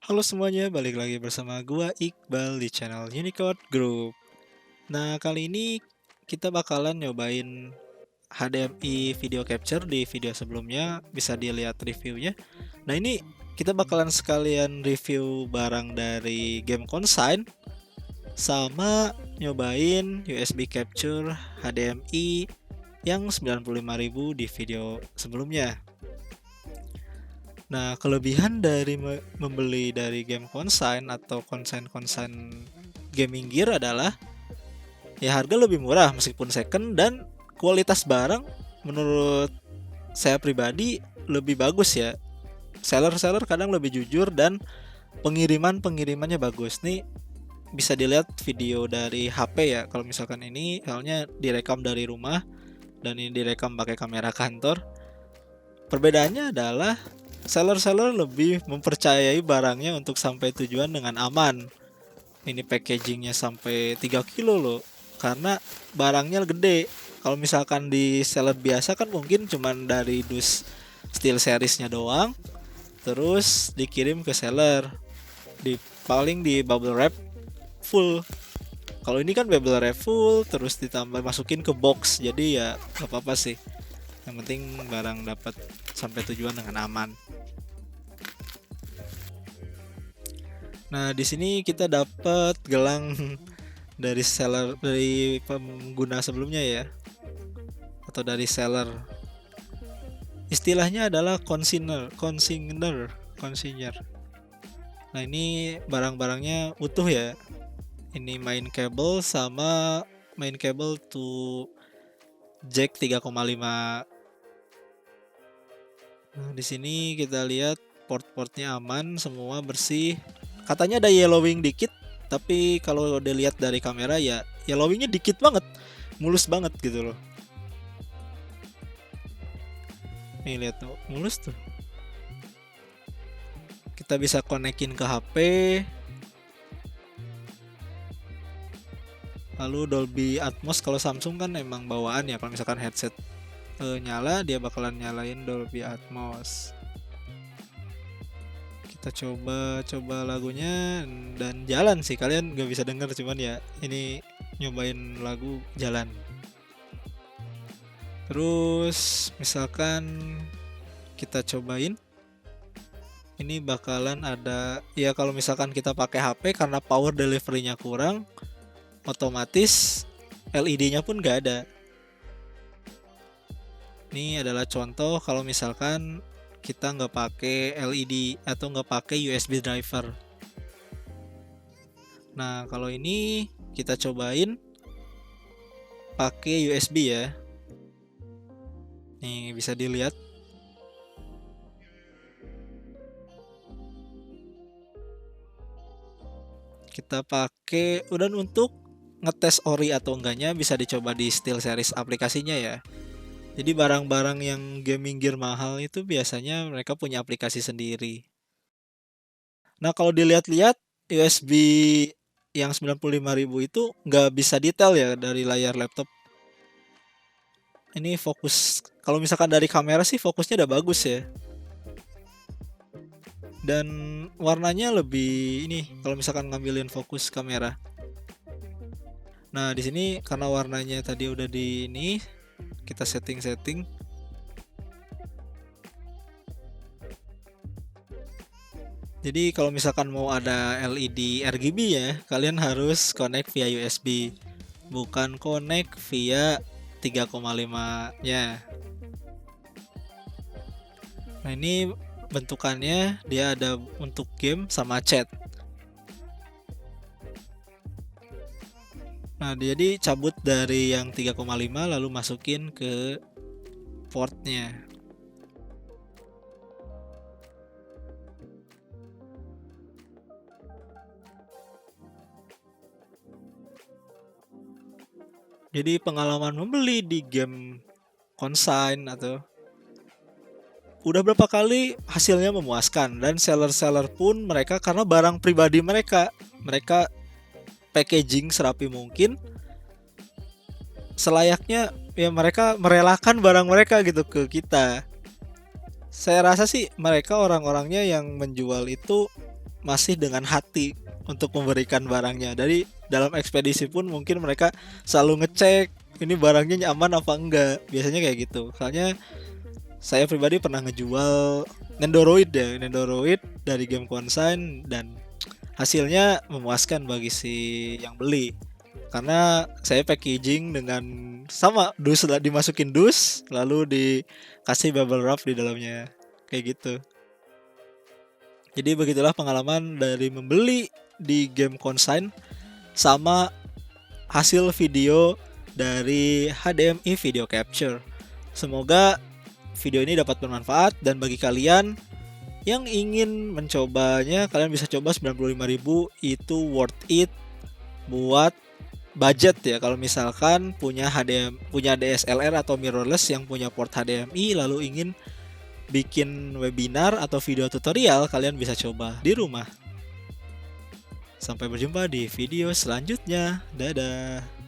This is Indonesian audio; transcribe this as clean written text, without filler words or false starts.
Halo semuanya, balik lagi bersama gua Iqbal di channel Unicode Group. Nah, kali ini kita bakalan nyobain HDMI video capture. Di video sebelumnya bisa dilihat reviewnya. Nah, ini kita bakalan sekalian review barang dari game Consign sama nyobain USB capture HDMI yang 95.000 di video sebelumnya. Nah, kelebihan dari membeli dari game consign atau consign gaming gear adalah ya harga lebih murah meskipun second, dan kualitas barang menurut saya pribadi lebih bagus ya. Seller-seller kadang lebih jujur dan pengirimannya bagus. Nih bisa dilihat video dari HP ya. Kalau misalkan ini soalnya direkam dari rumah dan ini direkam pakai kamera kantor. Perbedaannya adalah seller-seller lebih mempercayai barangnya untuk sampai tujuan dengan aman. Ini packagingnya sampai 3 kilo loh, karena barangnya gede. Kalau misalkan di seller biasa kan mungkin cuman dari dus steel seriesnya doang, terus dikirim ke seller, di paling di bubble wrap full. Kalau ini kan bubble wrap full, terus ditambah masukin ke box, jadi ya gak apa-apa sih. Yang penting barang dapat sampai tujuan dengan aman. Nah, di sini kita dapat gelang dari seller, dari pengguna sebelumnya ya, atau dari seller. Istilahnya adalah consigner. Nah, ini barang-barangnya utuh ya. Ini main cable sama main cable to jack 3,5. Nah, di sini kita lihat port-portnya aman, semua bersih. Katanya ada yellowing dikit, tapi kalau dilihat dari kamera ya yellowingnya dikit banget, mulus banget gitu loh. Nih lihat tuh, mulus tuh. Kita bisa konekin ke HP. Lalu Dolby Atmos, kalau Samsung kan emang bawaan ya, kalau misalkan headset nyala dia bakalan nyalain Dolby Atmos. Kita coba lagunya dan jalan sih, kalian gak bisa denger cuman ya ini nyobain lagu jalan. Terus misalkan kita cobain, ini bakalan ada ya, kalau misalkan kita pakai HP karena power delivery-nya kurang, otomatis LED-nya pun gak ada. Ini adalah contoh kalau misalkan kita nggak pakai LED atau nggak pakai USB driver. Nah, kalau ini kita cobain pakai USB ya. Nih bisa dilihat. Kita pakai, udah untuk ngetes ori atau enggaknya bisa dicoba di SteelSeries aplikasinya ya. Jadi barang-barang yang gaming gear mahal itu biasanya mereka punya aplikasi sendiri. Nah, kalau dilihat-lihat USB yang 95.000 itu nggak bisa detail ya dari layar laptop. Ini fokus, kalau misalkan dari kamera sih fokusnya udah bagus ya. Dan warnanya lebih ini kalau misalkan ngambilin fokus kamera. Nah, di sini karena warnanya tadi udah di ini, kita setting. Jadi kalau misalkan mau ada LED RGB ya, kalian harus connect via USB, bukan connect via 3,5-nya. Nah, ini bentukannya dia ada untuk game sama chat. Nah, jadi cabut dari yang 3,5 lalu masukin ke portnya. Jadi pengalaman membeli di game consign atau udah berapa kali hasilnya memuaskan, dan seller-seller pun mereka karena barang pribadi mereka packaging serapi mungkin, selayaknya ya mereka merelakan barang mereka gitu ke kita. Saya rasa sih mereka orang-orangnya yang menjual itu masih dengan hati untuk memberikan barangnya. Dari dalam ekspedisi pun mungkin mereka selalu ngecek ini barangnya aman apa enggak. Biasanya kayak gitu. Soalnya saya pribadi pernah ngejual Nendoroid dari game consign dan hasilnya memuaskan bagi si yang beli. Karena saya packaging dengan sama dus lah, dimasukin dus lalu dikasih bubble wrap di dalamnya. Kayak gitu. Jadi begitulah pengalaman dari membeli di game consign sama hasil video dari HDMI video capture. Semoga video ini dapat bermanfaat dan bagi kalian yang ingin mencobanya, kalian bisa coba 95.000 itu worth it buat budget ya. Kalau misalkan punya DSLR atau mirrorless yang punya port HDMI lalu ingin bikin webinar atau video tutorial, kalian bisa coba di rumah. Sampai berjumpa di video selanjutnya. Dadah.